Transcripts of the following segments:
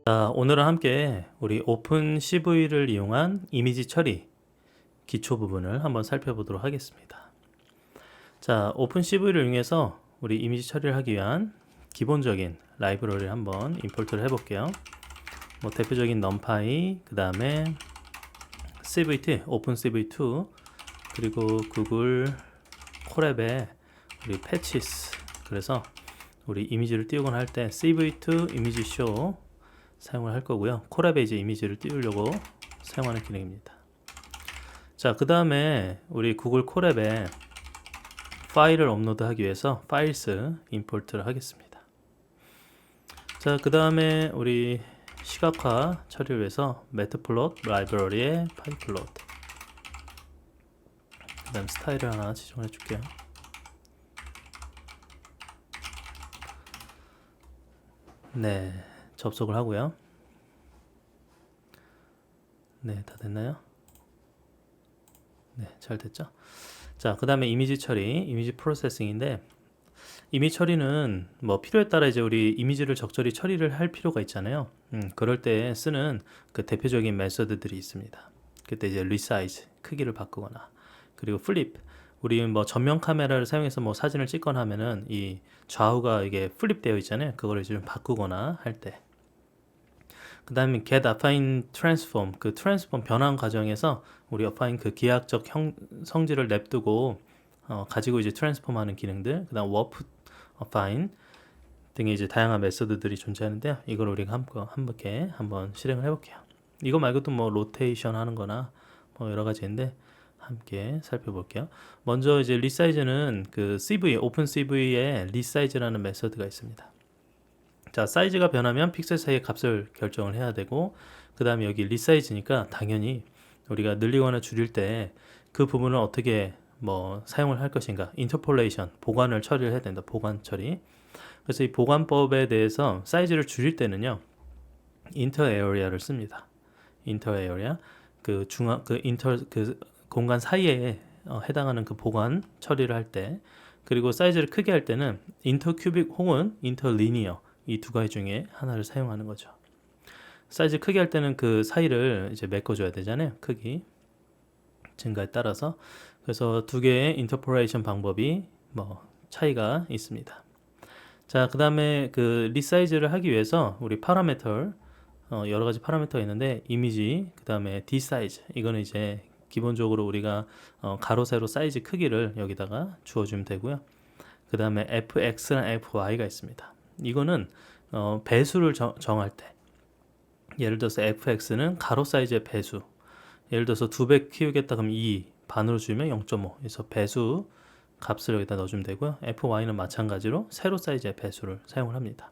자, 오늘은 함께 우리 오픈CV를 이용한 이미지 처리 기초 부분을 한번 살펴보도록 하겠습니다. 자, 오픈CV를 이용해서 우리 이미지 처리를 하기 위한 기본적인 라이브러리를 한번 임포트를 해볼게요. 뭐 대표적인 numpy, 그 다음에 CVT, 오픈CV2, 그리고 구글 콜앱에 우리 patches, 그래서 우리 이미지를 띄우거나 할 때 CV2 이미지 쇼 사용을 할 거고요. 콜앱에 이제 이미지를 띄우려고 사용하는 기능입니다. 자, 그 다음에 우리 구글 콜앱에 파일을 업로드하기 위해서 파일스 임포트를 하겠습니다. 자, 그 다음에 우리 시각화 처리를 위해서 매트플롯 라이브러리에 파이플롯, 그 다음 스타일을 하나 지정해 줄게요. 네, 접속을 하고요. 네, 다 됐나요? 네, 잘 됐죠? 자, 그 다음에 이미지 처리, 이미지 프로세싱인데, 이미지 처리는 뭐 필요에 따라 이제 우리 이미지를 적절히 처리를 할 필요가 있잖아요. 그럴 때 쓰는 그 대표적인 메소드들이 있습니다. 그때 이제 리사이즈, 크기를 바꾸거나, 그리고 플립, 우리 뭐 전면 카메라를 사용해서 뭐 사진을 찍거나 하면은 이 좌우가 이게 플립 되어 있잖아요. 그거를 좀 바꾸거나 할 때. 그 다음에 get affine transform, 그 트랜스폼 변환 과정에서 우리 affine 그 기하학적 성질을 냅두고 가지고 이제 트랜스폼 하는 기능들, 그 다음 warp affine 등의 이제 다양한 메소드들이 존재하는데요. 이걸 우리가 함께 한번 실행을 해볼게요. 이거 말고도 뭐 로테이션 하는 거나 뭐 여러 가지인데 함께 살펴볼게요. 먼저 이제 리사이즈는 그 CV, 오픈 CV에 리사이즈라는 메소드가 있습니다. 자, 사이즈가 변하면 픽셀 사이의 값을 결정을 해야 되고, 그 다음에 여기 리사이즈니까 당연히 우리가 늘리거나 줄일 때 그 부분을 어떻게 뭐 사용을 할 것인가, 인터폴레이션, 보관을 처리를 해야 된다. 보관 처리. 그래서 이 보관법에 대해서 사이즈를 줄일 때는요, 인터 에어리아를 씁니다. 인터 에어리아, 그 중앙 그 인터 그 공간 사이에 해당하는 그 보관 처리를 할 때, 그리고 사이즈를 크게 할 때는 인터 큐빅 혹은 인터 리니어, 이 두 가지 중에 하나를 사용하는 거죠. 사이즈 크게 할 때는 그 사이를 이제 메꿔줘야 되잖아요. 크기 증가에 따라서. 그래서 두 개의 인터폴레이션 방법이 뭐 차이가 있습니다. 자, 그 다음에 그 리사이즈를 하기 위해서 우리 파라미터, 여러 가지 파라미터가 있는데, 이미지, 그 다음에 desize, 이거는 이제 기본적으로 우리가 가로 세로 사이즈 크기를 여기다가 주어주면 되고요. 그 다음에 fx랑 fy가 있습니다. 이거는 배수를 정할 때, 예를 들어서 fx는 가로 사이즈의 배수, 예를 들어서 2배 키우겠다 그럼 2 반으로 주면 0.5, 그래서 배수 값을 여기다 넣어주면 되고요. fy는 마찬가지로 세로 사이즈의 배수를 사용을 합니다.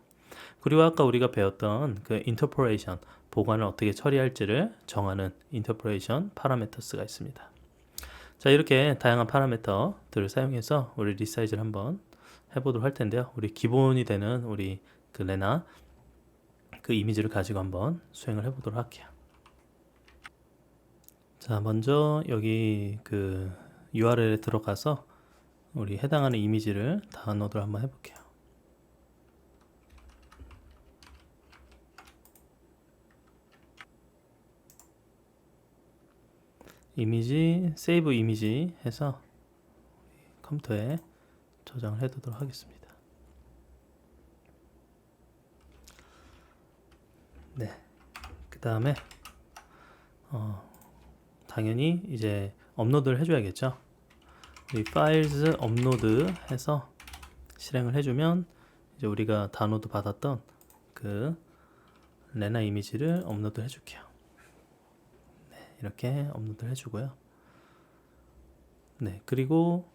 그리고 아까 우리가 배웠던 그 인터폴레이션, 보관을 어떻게 처리할지를 정하는 인터폴레이션 파라미터스가 있습니다. 자, 이렇게 다양한 파라미터들을 사용해서 우리 리사이즈를 한번 해보도록 할 텐데요. 우리 기본이 되는 우리 그 레나 그 이미지를 가지고 한번 수행을 해보도록 할게요. 자, 먼저 여기 그 URL에 들어가서 우리 해당하는 이미지를 다운로드를 한번 해볼게요. 이미지, 세이브 이미지 해서 컴퓨터에 저장을 해두도록 하겠습니다. 네, 그 다음에 당연히 이제 업로드를 해줘야겠죠. 이 파일즈 업로드 해서 실행을 해주면 이제 우리가 다운로드 받았던 그 레나 이미지를 업로드 해줄게요. 네, 이렇게 업로드 해주고요. 네, 그리고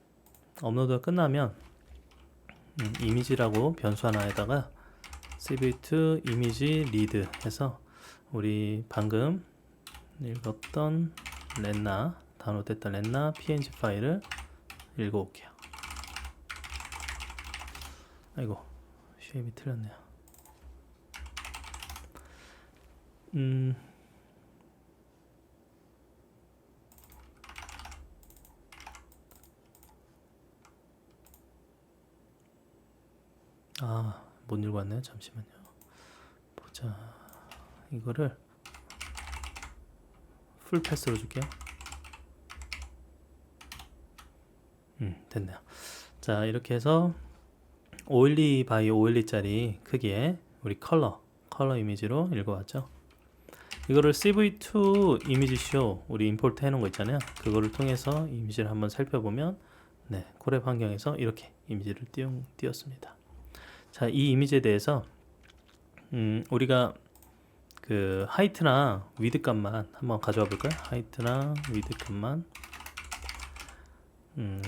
업로드가 끝나면 이미지라고 변수 하나에다가 cv2 이미지 리드 해서 우리 방금 읽었던 렌나, 다운로드했던 렌나 png 파일을 읽어올게요. 아이고, 쉐입이 틀렸네요. 못 읽어왔네요. 잠시만요. 보자. 이거를 풀 패스로 줄게요. 됐네요. 자, 이렇게 해서 512 바이 512짜리 크기의 우리 컬러 이미지로 읽어왔죠. 이거를 cv2 이미지 쇼 우리 임포트 해놓은 거 있잖아요. 그거를 통해서 이미지를 한번 살펴보면 네, 콜앱 환경에서 이렇게 이미지를 띄웠습니다. 자, 이 이미지에 대해서 우리가 그 하이트나 위드 값만 한번 가져와 볼까요? 하이트나 위드 값만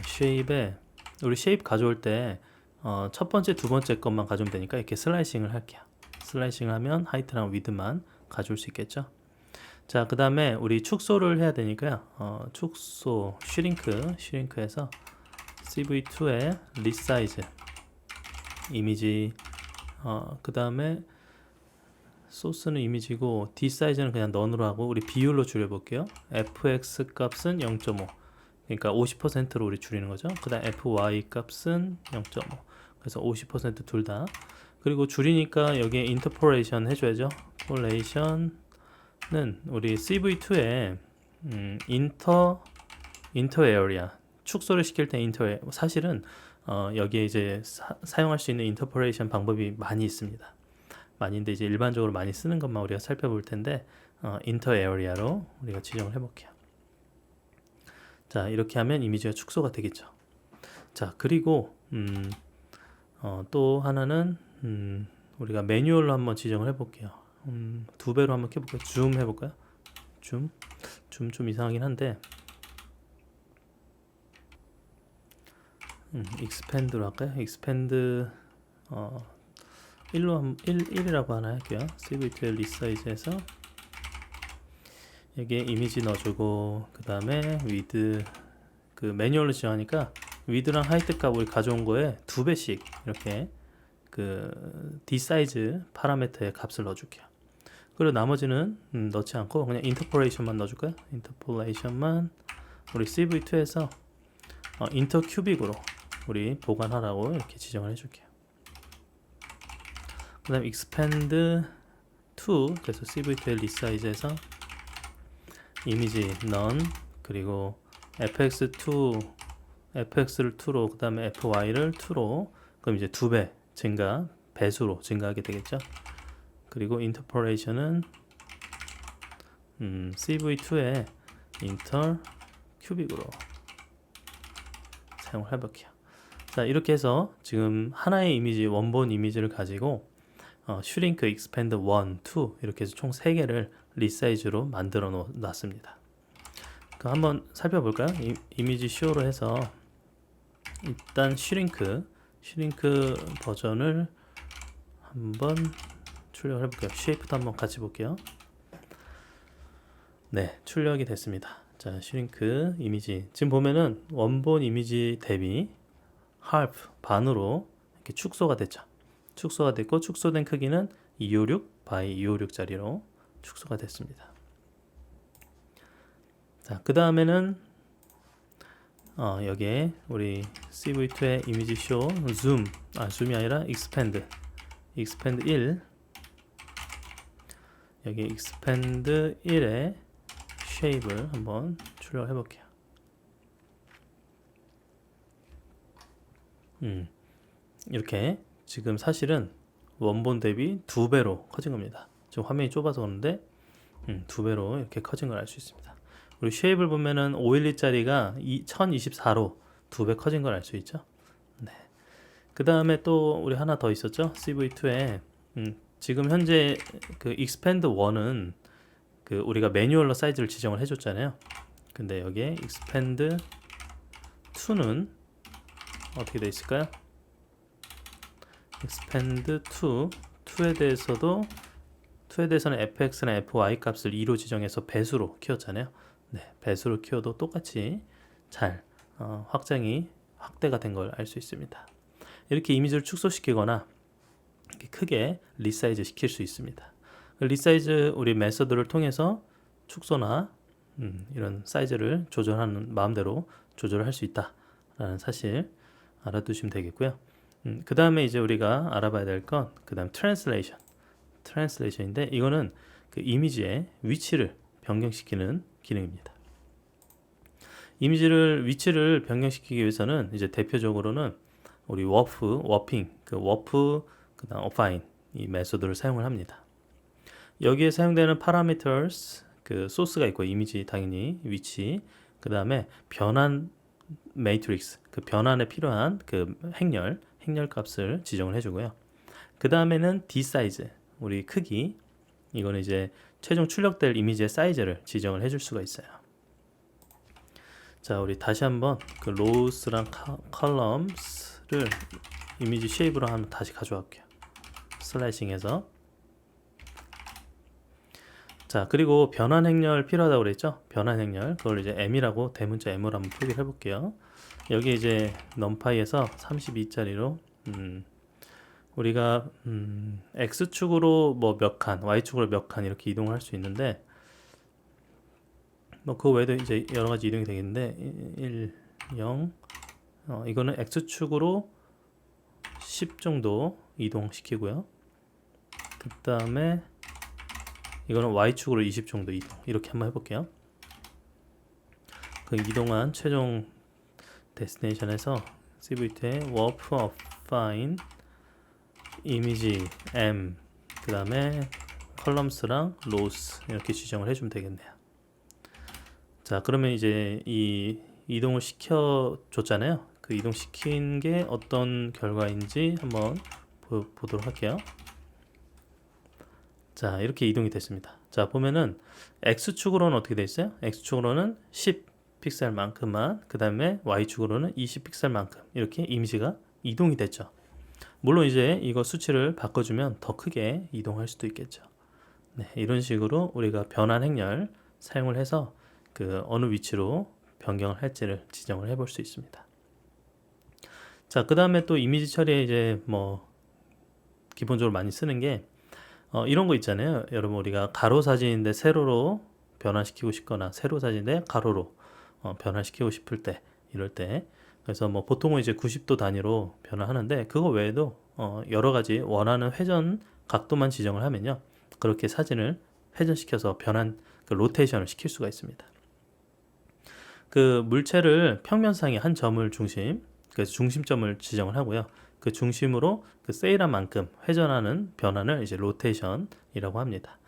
쉐입에 우리 쉐입 가져올 때 첫 번째, 두 번째 것만 가져오면 되니까 이렇게 슬라이싱을 할게요. 슬라이싱을 하면 하이트랑 위드만 가져올 수 있겠죠. 자, 그 다음에 우리 축소를 해야 되니까요. 축소 슈링크에서 cv2의 리사이즈 이미지 그 다음에 소스는 이미지고 D 사이즈는 그냥 넌으로 하고 우리 비율로 줄여볼게요. fx 값은 0.5 그러니까 50%로 우리 줄이는 거죠. 그 다음 fy 값은 0.5 그래서 50% 둘 다. 그리고 줄이니까 여기에 인터폴레이션 해줘야죠. 폴레이션은 우리 cv2에 인터 에어리아 축소를 시킬 때 사실은 여기에 이제 사용할 수 있는 인터폴레이션 방법이 많이 있습니다. 많은데 이제 일반적으로 많이 쓰는 것만 우리가 살펴볼 텐데 인터 에어리아로 우리가 지정을 해볼게요. 자, 이렇게 하면 이미지가 축소가 되겠죠. 자, 그리고 또 하나는 우리가 매뉴얼로 한번 지정을 해볼게요. 2배로 한번 켜볼까요? 줌 해볼까요? 줌 좀 이상하긴 한데 익스펜드로 할까요? 익스펜드 1이라고 하나 할게요. cv2 리사이즈에서 여기에 이미지 넣어주고 그 다음에 위드 그 매뉴얼로 지정하니까 위드랑 하이트 값 우리 가져온 거에 2배씩 이렇게 그 D 사이즈 파라미터의 값을 넣어줄게요. 그리고 나머지는 넣지 않고 그냥 인터폴레이션만 넣어줄까요? 인터폴레이션만 우리 cv2에서 인터 큐빅으로 우리 보관하라고 이렇게 지정을 해줄게요. 그 다음 expand 2 그래서 cv2의 리사이즈에서 이미지 none 그리고 fx를 2로 그 다음에 fy를 2로 그럼 이제 2배 증가 배수로 증가하게 되겠죠. 그리고 인터폴레이션은 cv2의 인터 큐빅으로 사용을 해볼게요. 자, 이렇게 해서 지금 하나의 이미지 원본 이미지를 가지고 슈링크, 익스펜드 1, 2 이렇게 해서 총 3개를 리사이즈로 만들어 놨습니다. 그 한번 살펴볼까요? 이미지 쇼로 해서 일단 슈링크 버전을 한번 출력을 해볼게요. 쉐이프도 한번 같이 볼게요. 네, 출력이 됐습니다. 자, 슈링크 이미지 지금 보면은 원본 이미지 대비 half 반으로 이렇게 축소가 됐죠. 축소가 됐고 축소된 크기는 256 by 256짜리로 축소가 됐습니다. 자, 그 다음에는 여기에 우리 cv2의 이미지 쇼 줌이 아니라 expand 1 여기 expand 1의 shape를 한번 출력해 볼게요. 이렇게 지금 사실은 원본 대비 2배로 커진 겁니다. 지금 화면이 좁아서 그런데 2배로 이렇게 커진 걸 알 수 있습니다. 우리 쉐입을 보면은 512짜리가 1024로 2배 커진 걸 알 수 있죠. 네. 그 다음에 또 우리 하나 더 있었죠. cv2에 지금 현재 그 expand 1은 그 우리가 매뉴얼로 사이즈를 지정을 해줬잖아요. 근데 여기에 expand 2는 어떻게 되어 있을까요? expand 2에 대해서는 fx나 fy 값을 2로 지정해서 배수로 키웠잖아요. 네, 배수로 키워도 똑같이 잘 확대가 된 걸 알 수 있습니다. 이렇게 이미지를 축소시키거나 이렇게 크게 리사이즈 시킬 수 있습니다. 리사이즈 우리 메서드를 통해서 축소나 이런 사이즈를 조절하는 마음대로 조절할 수 있다라는 사실 알아두시면 되겠고요. 그 다음에 이제 우리가 알아봐야 될 건 그 다음 트랜슬레이션인데 이거는 그 이미지의 위치를 변경시키는 기능입니다. 이미지를 위치를 변경시키기 위해서는 이제 대표적으로는 우리 워핑, 그 워프, 그다음 어파인 이 메소드를 사용을 합니다. 여기에 사용되는 parameters 그 소스가 있고 이미지 당연히 위치, 그다음에 변환 매트릭스 그 변환에 필요한 그 행렬 값을 지정을 해주고요. 그 다음에는 D 사이즈 우리 크기 이거는 이제 최종 출력될 이미지의 사이즈를 지정을 해줄 수가 있어요. 자, 우리 다시 한번 그 로우스랑 컬럼스를 이미지 쉐입으로 한번 다시 가져갈게요. 슬라이싱해서. 자, 그리고 변환 행렬 필요하다고 그랬죠? 변환 행렬 그걸 이제 M이라고 대문자 M으로 한번 표기를 해볼게요. 여기 이제 numPy에서 32짜리로 우리가 X축으로 뭐 몇 칸, Y축으로 몇 칸 이렇게 이동을 할 수 있는데 뭐 그 외에도 이제 여러 가지 이동이 되겠는데 1, 0 이거는 X축으로 10 정도 이동시키고요. 그 다음에 이거는 Y축으로 20 정도 이동 이렇게 한번 해볼게요. 그 이동한 최종 데스티네이션에서 CVT에 warp affine 이미지 M 그 다음에 컬럼스랑 로스 이렇게 지정을 해주면 되겠네요. 자, 그러면 이제 이 이동을 시켜줬잖아요. 그 이동시킨 게 어떤 결과인지 한번 보도록 할게요. 자, 이렇게 이동이 됐습니다. 자, 보면은 X축으로는 어떻게 돼 있어요? X축으로는 10 픽셀만큼만, 그 다음에 Y축으로는 20 픽셀만큼 이렇게 이미지가 이동이 됐죠. 물론 이제 이거 수치를 바꿔주면 더 크게 이동할 수도 있겠죠. 네, 이런 식으로 우리가 변환 행렬 사용을 해서 그 어느 위치로 변경을 할지를 지정을 해볼 수 있습니다. 자, 그 다음에 또 이미지 처리에 이제 뭐 기본적으로 많이 쓰는 게 이런 거 있잖아요. 여러분 우리가 가로 사진인데 세로로 변환시키고 싶거나 세로 사진인데 가로로 변환시키고 싶을 때 이럴 때 그래서 뭐 보통은 이제 90도 단위로 변환하는데 그거 외에도 여러 가지 원하는 회전 각도만 지정을 하면요 그렇게 사진을 회전시켜서 변환 그 로테이션을 시킬 수가 있습니다. 그 물체를 평면상의 한 점을 중심 그래서 중심점을 지정을 하고요. 그 중심으로 그 세일한 만큼 회전하는 변환을 이제 로테이션이라고 합니다.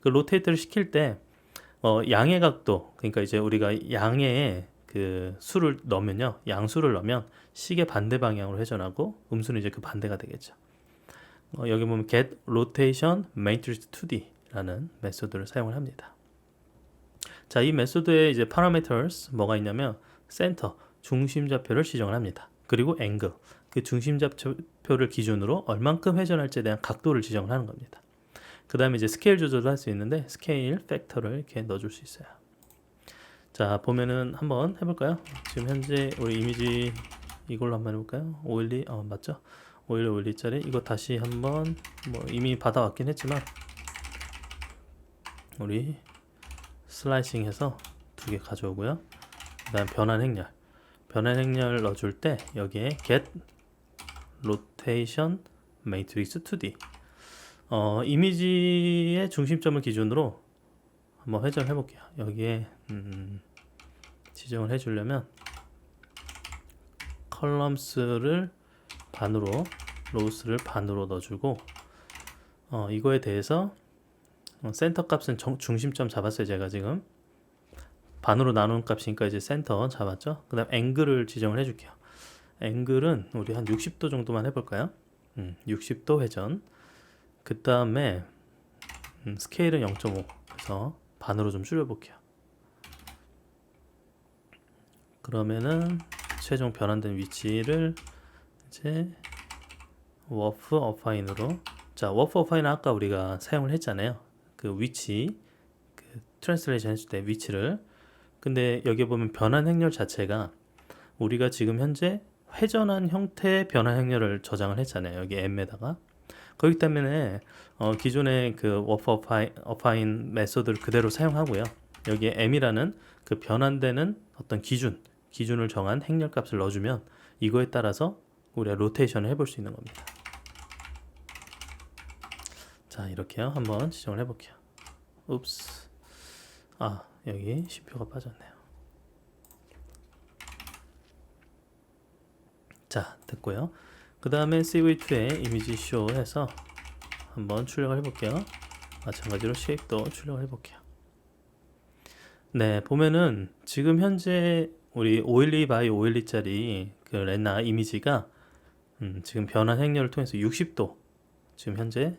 그 로테이트를 시킬 때 양의 각도 그러니까 이제 우리가 양의 그 수를 넣으면요 양수를 넣으면 시계 반대 방향으로 회전하고 음수는 이제 그 반대가 되겠죠. 여기 보면 get rotation matrix 2D라는 메소드를 사용을 합니다. 자, 이 메소드에 이제 parameters 뭐가 있냐면 center 중심 좌표를 지정을 합니다. 그리고 angle 그 중심 좌표를 기준으로 얼만큼 회전할지에 대한 각도를 지정을 하는 겁니다. 그 다음에 이제 스케일 조절도 할 수 있는데 스케일 팩터를 이렇게 넣어줄 수 있어요. 자, 보면은 한번 해볼까요? 지금 현재 우리 이미지 이걸로 한번 해볼까요? 512 맞죠? 512짜리 이거 다시 한번 뭐 이미 받아왔긴 했지만 우리 슬라이싱해서 두 개 가져오고요. 그 다음 변환 행렬 넣어줄 때 여기에 get rotation matrix 2D 이미지의 중심점을 기준으로 한번 회전을 해볼게요. 여기에 지정을 해주려면 컬럼스를 반으로 로우스를 반으로 넣어주고 이거에 대해서 센터 값은 중심점 잡았어요. 제가 지금 반으로 나눈 값이니까 이제 센터 잡았죠. 그 다음 앵글을 지정을 해줄게요. 앵글은 우리 한 60도 정도만 해볼까요? 60도 회전. 그 다음에 스케일은 0.5 그래서 반으로 좀 줄여볼게요. 그러면은 최종 변환된 위치를 이제 워프 어파인으로 자 워프 어파인은 아까 우리가 사용을 했잖아요. 그 위치 그 트랜스레이션 했을 때 위치를 근데 여기 보면 변환 행렬 자체가 우리가 지금 현재 회전한 형태의 변환 행렬을 저장을 했잖아요. 여기 M에다가 그렇기 때문에 기존의 그 워프 어파인 메소드를 그대로 사용하고요. 여기에 M이라는 그 변환되는 어떤 기준을 정한 행렬 값을 넣어주면 이거에 따라서 우리가 로테이션을 해볼 수 있는 겁니다. 자, 이렇게요. 한번 지정을 해볼게요. 옵스. 아, 여기 심표가 빠졌네요. 자, 됐고요. 그 다음에 CV2에 이미지 쇼 해서 한번 출력을 해볼게요. 마찬가지로 쉐입도 출력을 해볼게요. 네, 보면은 지금 현재 우리 512 by 512짜리 그 렌나 이미지가 지금 변환 행렬을 통해서 60도 지금 현재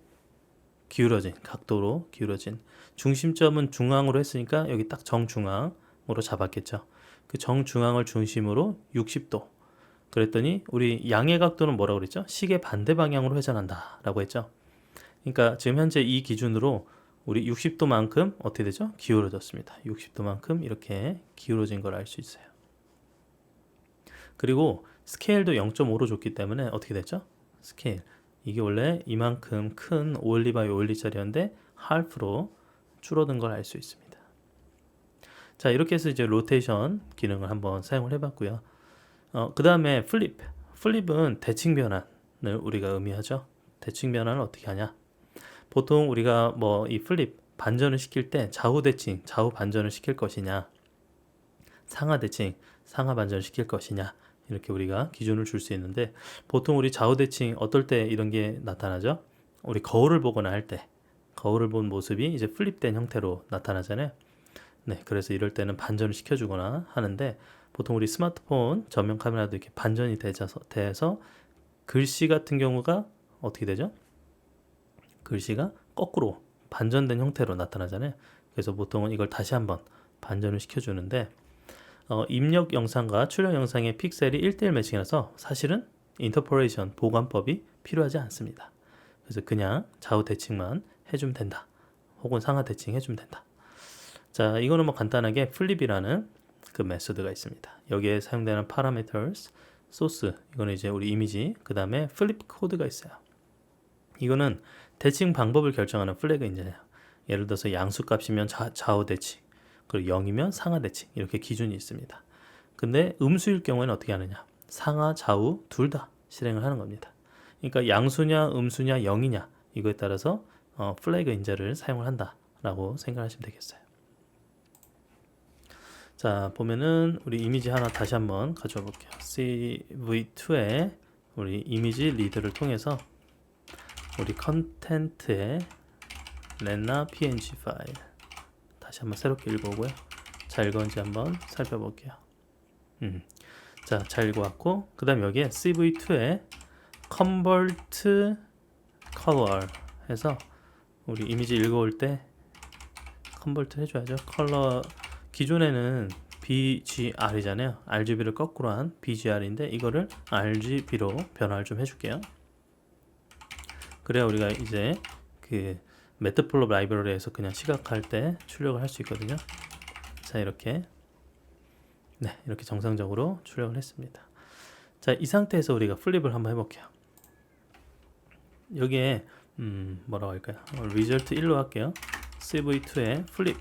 기울어진 각도로 기울어진, 중심점은 중앙으로 했으니까 여기 딱 정중앙으로 잡았겠죠. 그 정중앙을 중심으로 60도. 그랬더니 우리 양의 각도는 뭐라고 그랬죠? 시계 반대 방향으로 회전한다 라고 했죠. 그러니까 지금 현재 이 기준으로 우리 60도만큼 어떻게 되죠? 기울어졌습니다. 60도만큼 이렇게 기울어진 걸 알 수 있어요. 그리고 스케일도 0.5로 줬기 때문에 어떻게 됐죠? 스케일, 이게 원래 이만큼 큰 512 by 512짜리였는데 half로 줄어든 걸 알 수 있습니다. 자, 이렇게 해서 이제 로테이션 기능을 한번 사용을 해봤고요. 그 다음에 플립은 대칭 변환을 우리가 의미하죠. 대칭 변환을 어떻게 하냐? 보통 우리가 뭐 이 플립 반전을 시킬 때 좌우 대칭, 좌우 반전을 시킬 것이냐, 상하 대칭, 상하 반전을 시킬 것이냐, 이렇게 우리가 기준을 줄 수 있는데, 보통 우리 좌우 대칭 어떨 때 이런 게 나타나죠? 우리 거울을 보거나 할 때, 거울을 본 모습이 이제 플립된 형태로 나타나잖아요. 네, 그래서 이럴 때는 반전을 시켜주거나 하는데, 보통 우리 스마트폰 전면 카메라도 이렇게 반전이 돼서 글씨 같은 경우가 어떻게 되죠? 글씨가 거꾸로 반전된 형태로 나타나잖아요. 그래서 보통은 이걸 다시 한번 반전을 시켜주는데, 입력 영상과 출력 영상의 픽셀이 1대1 매칭이라서 사실은 인터폴레이션 보관법이 필요하지 않습니다. 그래서 그냥 좌우 대칭만 해주면 된다. 혹은 상하 대칭 해주면 된다. 자, 이거는 뭐 간단하게 플립이라는 그 메소드가 있습니다. 여기에 사용되는 parameters, 소스, 이거는 이제 우리 이미지, 그 다음에 플립 코드가 있어요. 이거는 대칭 방법을 결정하는 플래그인데요. 예를 들어서 양수 값이면 좌우 대칭, 그리고 0이면 상하 대칭, 이렇게 기준이 있습니다. 근데 음수일 경우에는 어떻게 하느냐? 상하, 좌우 둘 다 실행을 하는 겁니다. 그러니까 양수냐, 음수냐, 0이냐, 이거에 따라서 플래그 인자를 사용을 한다라고 생각하시면 되겠어요. 자, 보면은 우리 이미지 하나 다시 한번 가져와 볼게요. CV2에 우리 이미지 리드를 통해서 우리 컨텐트에 렌나 png 파일 다시 한번 새롭게 읽어보고요. 잘 읽었는지 한번 살펴볼게요. 자, 잘 읽어왔고, 그 다음 여기에 CV2에 convert color 해서 우리 이미지 읽어올 때 컨버트 해줘야죠. 컬러, 기존에는 BGR이잖아요. RGB를 거꾸로 한 BGR인데 이거를 RGB로 변화를 좀 해줄게요. 그래야 우리가 이제 그 매트플롭 라이브러리에서 그냥 시각할 때 출력을 할 수 있거든요. 자, 이렇게 이렇게 정상적으로 출력을 했습니다. 자, 이 상태에서 우리가 플립을 한번 해볼게요. 여기에 뭐라고 할까요? result 1로 할게요. CV2에 플립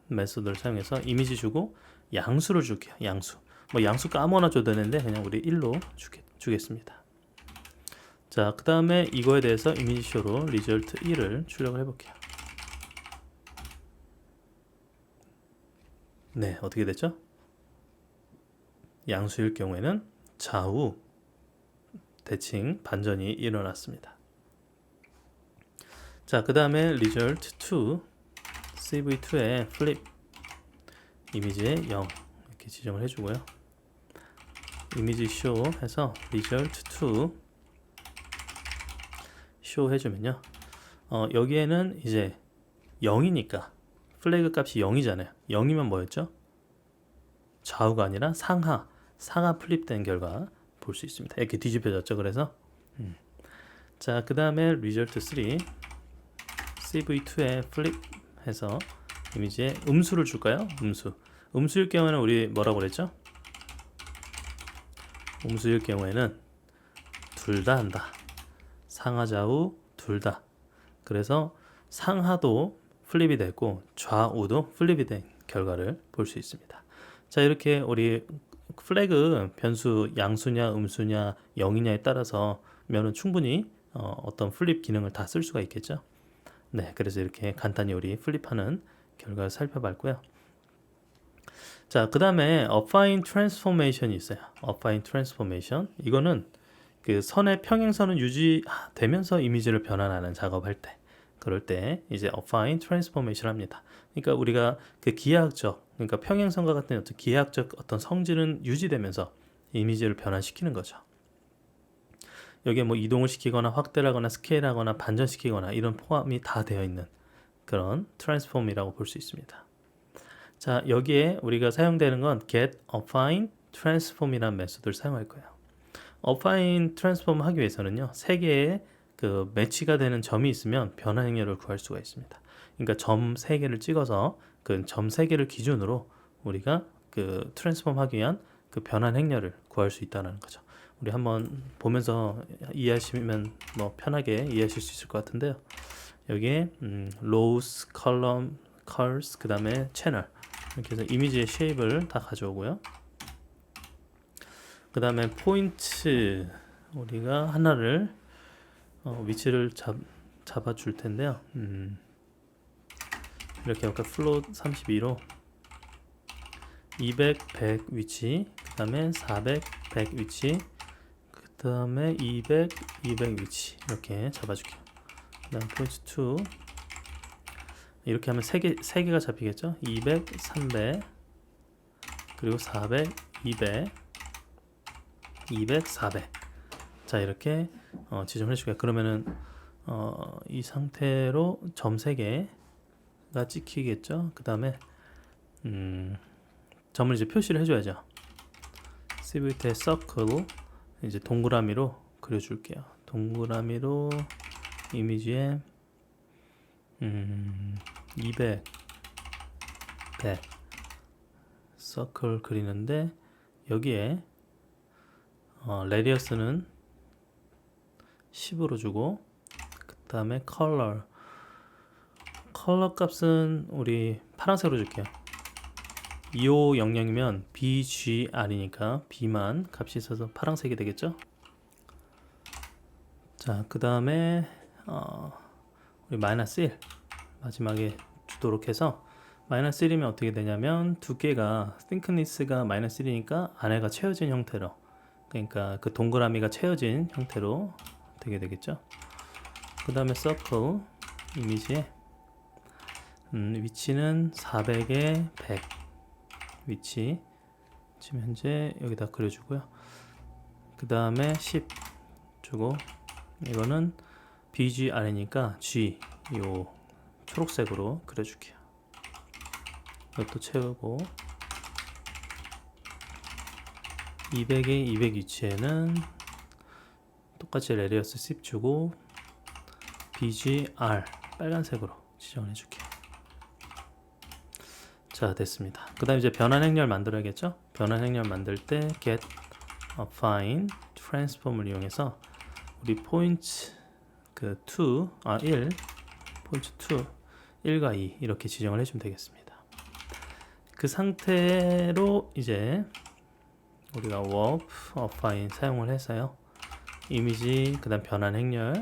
메소드를 사용해서 이미지 주고 양수를 줄게요. 양수. 뭐 양수 아무거나 줘도 되는데 그냥 우리 1로 주겠습니다. 자, 그 다음에 이거에 대해서 이미지 쇼로 result 1을 출력을 해볼게요. 네, 어떻게 됐죠? 양수일 경우에는 좌우 대칭 반전이 일어났습니다. 자, 그 다음에 result 2 CV2에 flip 이미지에 0 이렇게 지정을 해주고요. 이미지 show 해서 result 2 show 해주면요. 여기에는 이제 0이니까 플래그 값이 0이잖아요. 0이면 뭐였죠? 좌우가 아니라 상하 플립된 결과 볼 수 있습니다. 이렇게 뒤집혀졌죠. 그래서 자, 그 다음에 result 3 CV2에 flip 해서 이미지에 음수를 줄까요? 음수일 경우에는 우리 뭐라고 그랬죠? 음수일 경우에는 둘 다 한다. 상하 좌우 둘 다. 그래서 상하도 플립이 됐고 좌우도 플립이 된 결과를 볼 수 있습니다. 자, 이렇게 우리 플래그 변수 양수냐 음수냐 0이냐에 따라서 면은 충분히 어떤 플립 기능을 다 쓸 수가 있겠죠. 네, 그래서 이렇게 간단히 우리 플립하는 결과를 살펴봤고요. 자, 그 다음에 affine transformation이 있어요. affine transformation. 이거는 그 선의 평행선은 유지되면서 이미지를 변환하는 작업할 때, 그럴 때 이제 affine transformation 합니다. 그러니까 우리가 그 기하학적, 그러니까 평행선과 같은 어떤 기하학적 어떤 성질은 유지되면서 이미지를 변환시키는 거죠. 여기에 뭐 이동을 시키거나 확대를 하거나 스케일하거나 반전시키거나 이런 포함이 다 되어 있는 그런 트랜스폼이라고 볼 수 있습니다. 자, 여기에 우리가 사용되는 건 get, affine, transform이라는 메소드를 사용할 거예요. affine, transform 하기 위해서는요, 세 개의 그 매치가 되는 점이 있으면 변화 행렬을 구할 수가 있습니다. 그러니까 점 세 개를 찍어서 그 점 세 개를 기준으로 우리가 그 트랜스폼 하기 위한 그 변환 행렬을 구할 수 있다는 거죠. 우리 한번 보면서 이해하시면 뭐 편하게 이해하실 수 있을 것 같은데요. 여기에 rows, column, curves, 그 다음에 channel 이렇게 해서 이미지의 쉐입을 다 가져오고요. 그 다음에 포인트 우리가 하나를 위치를 잡아줄 텐데요. 이렇게 아까 플롯 32로 200, 100 위치, 그 다음에 400, 100 위치, 그 다음에 200, 200 위치 이렇게 잡아줄게요. 그 다음 포인트 2 이렇게 하면 3개가 잡히겠죠. 200, 300 그리고 400, 200 200, 400 자 이렇게 지정을 해줄게요. 그러면은 이 상태로 점 3개가 찍히겠죠. 그 다음에 점을 이제 표시를 해줘야죠. 시브트의 서클 이제 동그라미로 그려줄게요. 동그라미로 이미지에 200, 100 서클 그리는데 여기에 레디어스는 10으로 주고 그 다음에 컬러 값은 우리 파란색으로 줄게요. 2500이면 BGR이니까 B만 값이 있어서 파란색이 되겠죠. 자, 그 다음에 우리 마이너스 1 마지막에 주도록 해서 마이너스 1이면 어떻게 되냐면 두께가 thickness가 마이너스 1이니까 안에가 채워진 형태로, 그러니까 그 동그라미가 채워진 형태로 되게 되겠죠. 그 다음에 circle 이미지에 위치는 400에 100 위치 지금 현재 여기다 그려주고요. 그 다음에 10 주고 이거는 BGR이니까 G 요 초록색으로 그려줄게요. 이것도 채우고 200에 200 위치에는 똑같이 레디어스 10 주고 BGR 빨간색으로 지정을 해줄게요. 자, 됐습니다. 그 다음 이제 변환 행렬 만들어야겠죠. 변환 행렬 만들 때 get, affine, transform을 이용해서 우리 포인트 그 1 포인트 2 1과 2 이렇게 지정을 해주면 되겠습니다. 그 상태로 이제 우리가 warp, affine 사용을 해서요, 이미지 그 다음 변환 행렬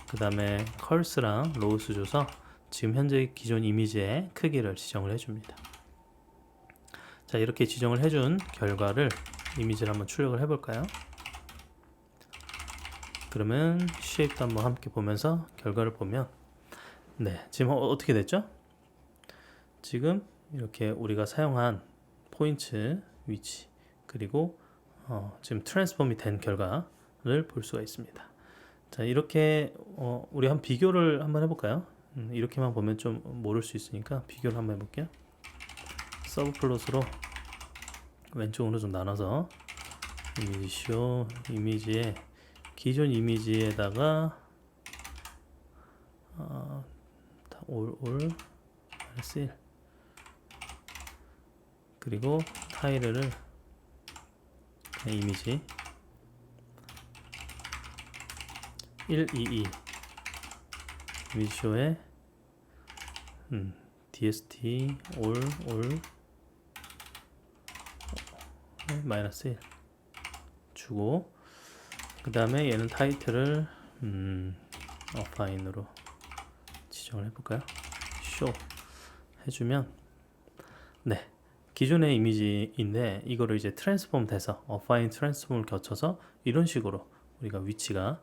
그 다음에 컬스랑 로우스 줘서 지금 현재 기존 이미지의 크기를 지정을 해줍니다. 자, 이렇게 지정을 해준 결과를 이미지를 한번 출력을 해볼까요? 그러면 쉐입도 한번 함께 보면서 결과를 보면 네, 지금 어떻게 됐죠? 지금 이렇게 우리가 사용한 포인트 위치 그리고 지금 트랜스폼이 된 결과를 볼 수가 있습니다. 자, 이렇게 우리 한 비교를 한번 해볼까요? 이렇게만 보면 좀 모를 수 있으니까 비교를 한번 해볼게요. 서브 플롯으로 왼쪽으로 좀 나눠서 이미지쇼 이미지에 기존 이미지에다가 올 마이너스 1 그리고 타일을 이미지 122 이미지쇼에 DST 올 마이너스 1 주고 그 다음에 얘는 타이틀을 affine으로 지정을 해볼까요? show 해주면 네, 기존의 이미지인데 이거를 이제 트랜스폼 돼서 어파인 트랜스폼을 거쳐서 이런 식으로 우리가 위치가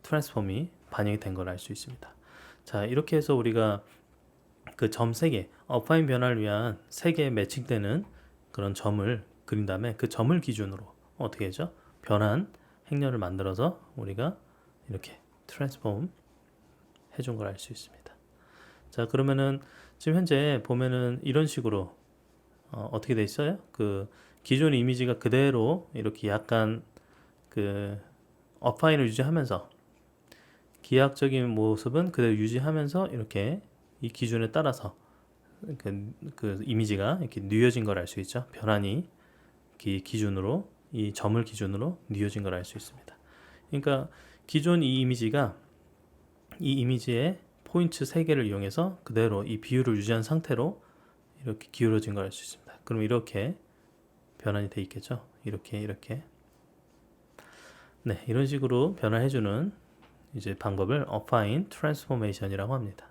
트랜스폼이 반영이 된 걸 알 수 있습니다. 자, 이렇게 해서 우리가 그 점 3개, 어파인 변화를 위한 3개의 매칭되는 그런 점을 그린 다음에 그 점을 기준으로 어떻게 하죠? 변환 행렬을 만들어서 우리가 이렇게 트랜스폼 해준 걸 알 수 있습니다. 자, 그러면은 지금 현재 보면은 이런 식으로 어떻게 돼 있어요? 그 기존 이미지가 그대로 이렇게 약간 그 어파인을 유지하면서 기하학적인 모습은 그대로 유지하면서 이렇게 이 기준에 따라서 그 이미지가 이렇게 뉘어진 걸 알 수 있죠. 변환이 기준으로 이 점을 기준으로 뉘어진 걸 알 수 있습니다. 그러니까 기존 이 이미지가 이 이미지의 포인트 3개를 이용해서 그대로 이 비율을 유지한 상태로 이렇게 기울어진 걸 알 수 있습니다. 그럼 이렇게 변환이 돼 있겠죠. 이렇게 네, 이런 식으로 변환해주는 이제 방법을 Affine Transformation이라고 합니다.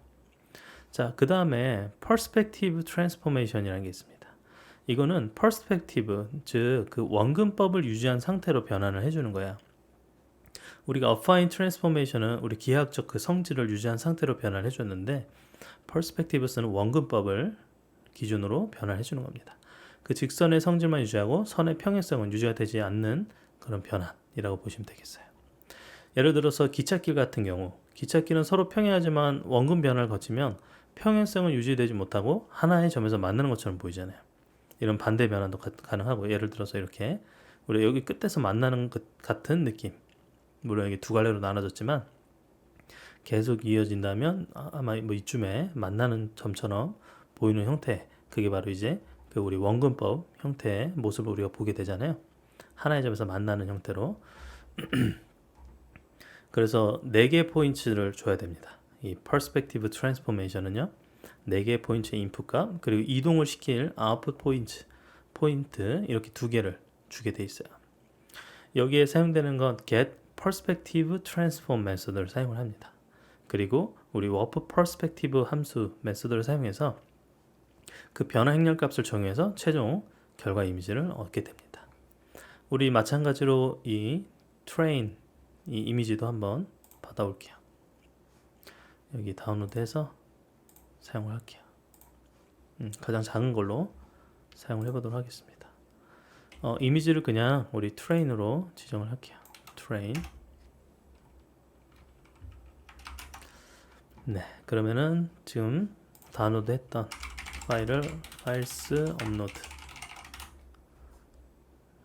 자, 그 다음에 Perspective Transformation이라는 게 있습니다. 이거는 Perspective, 즉 그 원근법을 유지한 상태로 변환을 해주는 거야. 우리가 Affine Transformation은 우리 기하학적 그 성질을 유지한 상태로 변환을 해줬는데 Perspectives는 원근법을 기준으로 변환해 주는 겁니다. 그 직선의 성질만 유지하고 선의 평행성은 유지가 되지 않는 그런 변환이라고 보시면 되겠어요. 예를 들어서 기찻길 같은 경우 기찻길은 서로 평행하지만 원근 변화를 거치면 평행성은 유지되지 못하고 하나의 점에서 만나는 것처럼 보이잖아요. 이런 반대 변환도 가능하고 예를 들어서 이렇게 우리 여기 끝에서 만나는 것 같은 느낌, 물론 이게 두 갈래로 나눠졌지만 계속 이어진다면 아마 뭐 이쯤에 만나는 점처럼 보이는 형태, 그게 바로 이제 그 우리 원근법 형태의 모습을 우리가 보게 되잖아요. 하나의 점에서 만나는 형태로. 그래서 4개의 포인트를 줘야 됩니다. 이 Perspective Transformation은요, 4개의 포인트 인풋값 그리고 이동을 시킬 아웃풋 포인트 이렇게 2개를 주게 돼 있어요. 여기에 사용되는 건 get perspective transform 메소드를 사용을 합니다. 그리고 우리 warp perspective 함수 메소드를 사용해서 그 변화 행렬 값을 정의해서 최종 결과 이미지를 얻게 됩니다. 우리 마찬가지로 이 train 이 이미지도 한번 받아올게요. 여기 다운로드해서 사용을 할게요. 가장 작은 걸로 사용을 해보도록 하겠습니다. 이미지를 그냥 우리 train으로 지정을 할게요. train. 네, 그러면은 지금 다운로드했던 파일스 업로드.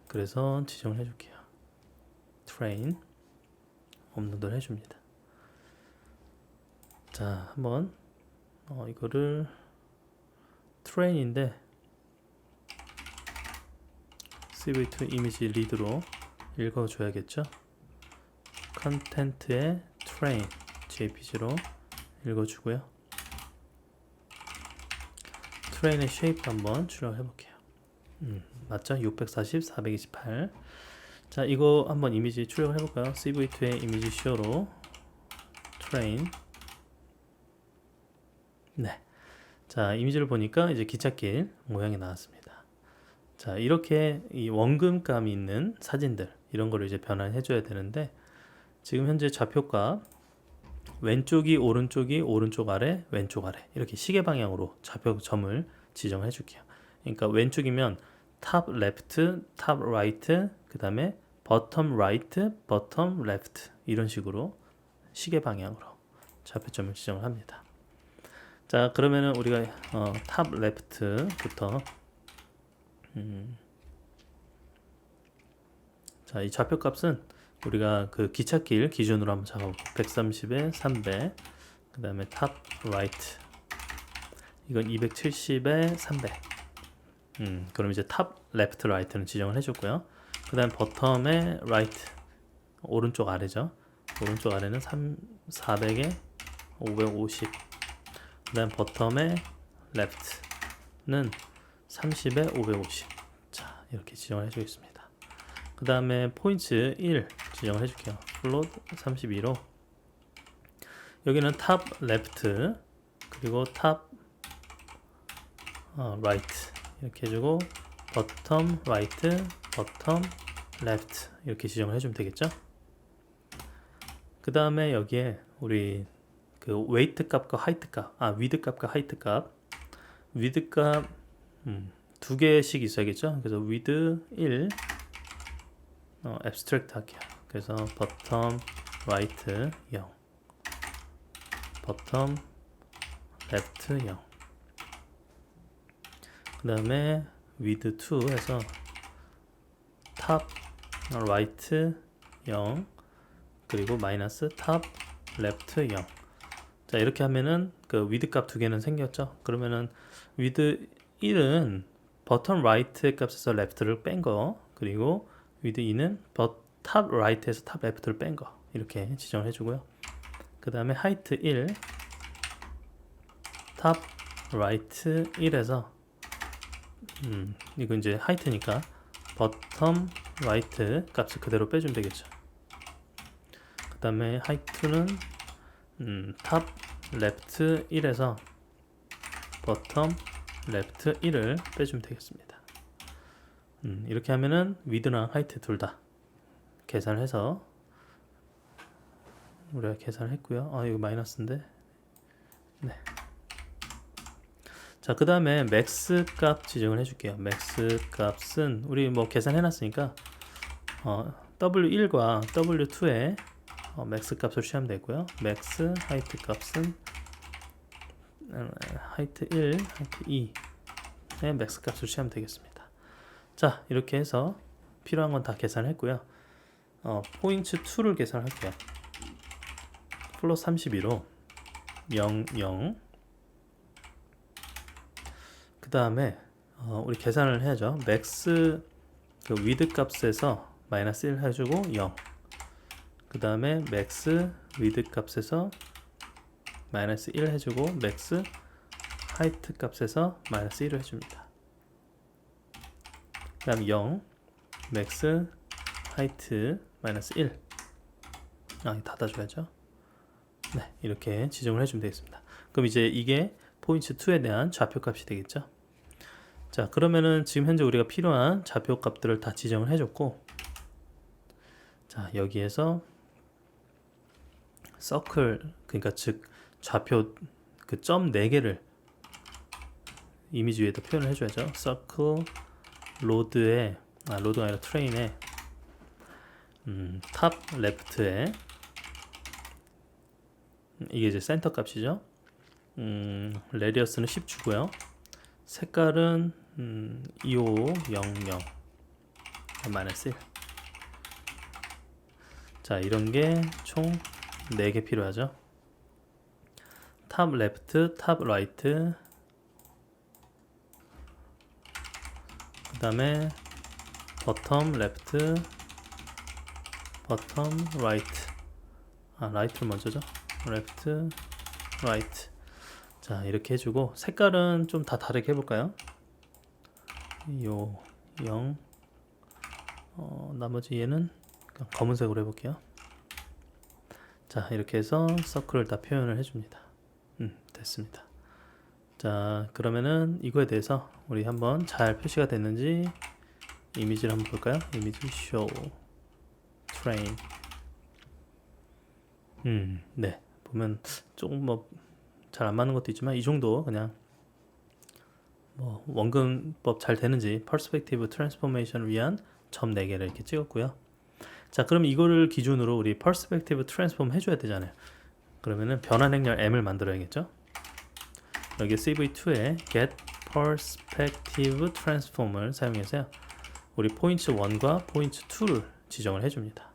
그래서 지정을 해줄게요. train 업로드를 해줍니다. 자, 한번 이거를 train인데 cv2 이미지 리드로 읽어줘야겠죠. 컨텐트의 train jpg로 읽어주고요. train의 shape 한번 출력해 볼게요. 맞죠? 640, 428. 자, 이거 한번 이미지 출력을 해볼까요? cv2의 이미지 show로 train. 네. 자, 이미지를 보니까 이제 기찻길 모양이 나왔습니다. 자, 이렇게 이 원근감이 있는 사진들 이런 거를 이제 변환해 줘야 되는데 지금 현재 좌표값 왼쪽이 오른쪽이 오른쪽 아래 왼쪽 아래 이렇게 시계 방향으로 좌표 점을 지정해 줄게요. 그러니까 왼쪽이면 top left, top right, 그 다음에 bottom right, bottom left 이런 식으로 시계 방향으로 좌표점을 지정을 합니다. 자, 그러면은 우리가 top left부터 자, 이 좌표값은 우리가 그 기찻길 기준으로 한번 잡아볼게요. 130에 300, 그 다음에 top right 이건 270에 300. 그럼 이제 top left right는 지정을 해줬고요. 그 다음 bottom에 right 오른쪽 아래죠. 오른쪽 아래는 400에 550. 그 다음 bottom에 left는 30에 550. 자, 이렇게 지정을 해주겠습니다. 그 다음에 포인트 1 지정을 해줄게요. float 32로 여기는 탑 레프트 그리고 탑 라이트 이렇게 해주고 버텀 라이트 버텀 레프트 이렇게 지정을 해주면 되겠죠. 그 다음에 여기에 우리 그 웨이트 값과 하이트 값, 위드 값과 하이트 값, 위드 값 두 개씩 있어야겠죠. 그래서 위드 1 abstract 할게요. 그래서 bottom right 0 bottom left 0 그 다음에 width 2 해서 top right 0 그리고 마이너스 top left 0. 자 이렇게 하면은 그 width 값 두 개는 생겼죠. 그러면은 width 1은 bottom right 값에서 left를 뺀 거, 그리고 width 2는 top right에서 top left를 뺀 거 이렇게 지정을 해주고요. 그 다음에 height 1 top right 1에서 이거 이제 height니까 bottom right 값을 그대로 빼주면 되겠죠. 그 다음에 height 2는 top left 1에서 bottom left 1을 빼주면 되겠습니다. 이렇게 하면은 width랑 height 둘 다 계산을 해서 우리가 계산을 했고요. 이거 마이너스인데. 네. 자, 그 다음에 max 값 지정을 해줄게요. max 값은 우리 뭐 계산해 놨으니까 W1과 W2에 max 값을 취하면 되고요. max height 값은 height 1, height 2의 max 값을 취하면 되겠습니다. 자, 이렇게 해서 필요한 건 다 계산했고요. 포인트 2를 계산할게요. 플롯 32로 0, 0. 그 다음에 우리 계산을 해야죠. max 그 width 값에서 마이너스 1 해주고 0. 그 다음에 max width 값에서 마이너스 1 해주고 max height 값에서 마이너스 1을 해줍니다. 그 다음 0 max height 마이너스 1 닫아줘야죠. 네, 이렇게 지정을 해주면 되겠습니다. 그럼 이제 이게 포인트 2에 대한 좌표값이 되겠죠. 자, 그러면은 지금 현재 우리가 필요한 좌표값들을 다 지정을 해줬고, 자 여기에서 서클, 그러니까 즉 좌표 그 점 4개를 이미지 위에다 표현을 해줘야죠. 서클 로드에 로드가 아니라 트레인에 탑 레프트에 이게 이제 센터 값이죠. 레디어스는 10 주고요. 색깔은 2500 마이너스 1. 자, 이런 게 총 4개 필요하죠. 탑 레프트, 탑 라이트, 그 다음에 버텀 레프트, 버텀 라이트. 라이트를 먼저죠. 레프트, 라이트. 자, 이렇게 해주고 색깔은 좀 다 다르게 해볼까요? 요 0. 나머지 얘는 검은색으로 해볼게요. 자, 이렇게 해서 서클을 다 표현을 해줍니다. 됐습니다. 자, 그러면은 이거에 대해서 우리 한번 잘 표시가 됐는지 이미지를 한번 볼까요? 이미지 show train. 네, 보면 조금 뭐 잘 안 맞는 것도 있지만 이 정도 그냥 뭐 원근법 잘 되는지 퍼스펙티브 트랜스포메이션을 위한 점 4개를 이렇게 찍었고요. 자, 그럼 이거를 기준으로 우리 퍼스펙티브 트랜스폼 해줘야 되잖아요. 그러면은 변환 행렬 M을 만들어야겠죠. 여기 CV2에 get perspective transform을 사용해서 우리 포인트 1과 포인트 2를 지정을 해줍니다.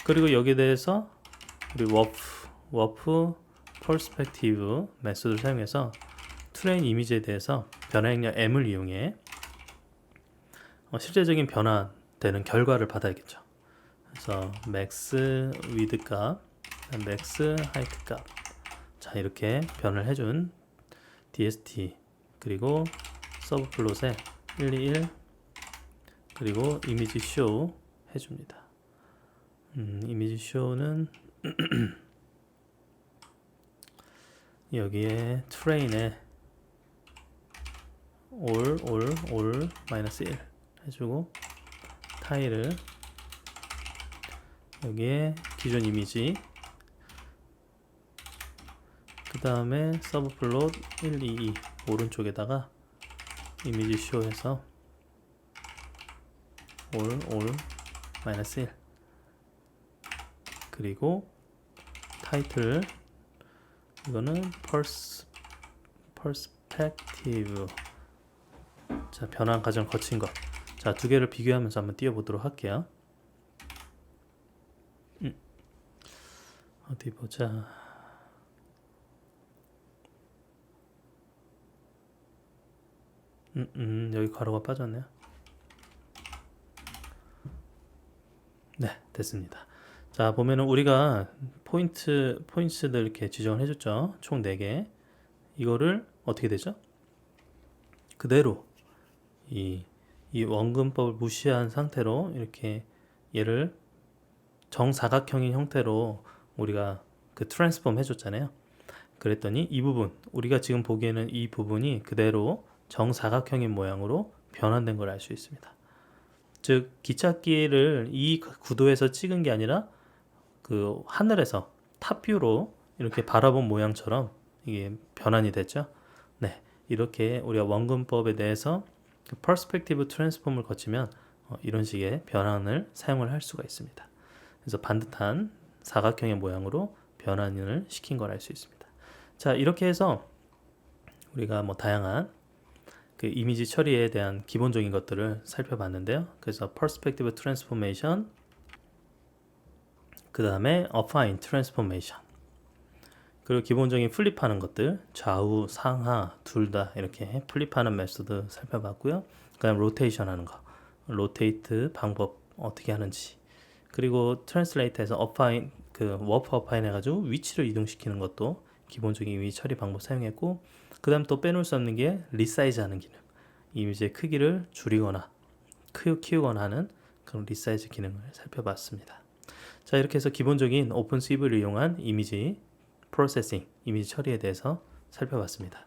그리고 여기에 대해서 우리 warp perspective 메소드를 사용해서 트레인 이미지에 대해서 변환 행렬 M을 이용해 실제적인 변화되는 결과를 받아야겠죠. 그래서 max width 값, max height 값. 자, 이렇게 변을 해준 DST 그리고 서브 플롯에 121 그리고 이미지 쇼 해줍니다. 이미지 쇼는 여기에 train에 all 마이너스 1 해주고 타일을 여기에 기존 이미지 그 다음에 서브 플롯 122 오른쪽에다가 이미지 쇼해서 all 마이너스 1 그리고 타이틀 이거는 perspective 자 변환 과정 거친 것 자 두 개를 비교하면서 한번 띄워보도록 할게요. 어디 보자. 여기 가로가 빠졌네요. 네, 됐습니다. 자, 보면은 우리가 포인트들 이렇게 지정을 해줬죠. 총 4개. 이거를 어떻게 되죠? 그대로 이 원근법을 무시한 상태로 이렇게 얘를 정사각형인 형태로 우리가 그 트랜스폼 해줬잖아요. 그랬더니 이 부분, 우리가 지금 보기에는 이 부분이 그대로 정사각형인 모양으로 변환된 걸 알 수 있습니다. 즉 기찻길을 이 구도에서 찍은 게 아니라 그 하늘에서 탑뷰로 이렇게 바라본 모양처럼 이게 변환이 됐죠. 네, 이렇게 우리가 원근법에 대해서 그 퍼스펙티브 트랜스폼을 거치면 이런 식의 변환을 사용을 할 수가 있습니다. 그래서 반듯한 사각형의 모양으로 변환을 시킨 걸 알 수 있습니다. 자, 이렇게 해서 우리가 뭐 다양한 그 이미지 처리에 대한 기본적인 것들을 살펴봤는데요. 그래서 perspective transformation, 그 다음에 affine transformation, 그리고 기본적인 플립하는 것들, 좌우, 상하 둘 다 이렇게 플립하는 메소드 살펴봤고요. 그 다음 로테이션 하는 거, 로테이트 방법 어떻게 하는지, 그리고 트랜슬레이트에서 affine, 그 워프 어파인 해가지고 위치를 이동시키는 것도 기본적인 이미지 처리 방법 사용했고, 그 다음 또 빼놓을 수 없는 게 리사이즈 하는 기능, 이미지의 크기를 줄이거나 키우거나 하는 그런 리사이즈 기능을 살펴봤습니다. 자, 이렇게 해서 기본적인 오픈시브를 이용한 이미지 프로세싱, 이미지 처리에 대해서 살펴봤습니다.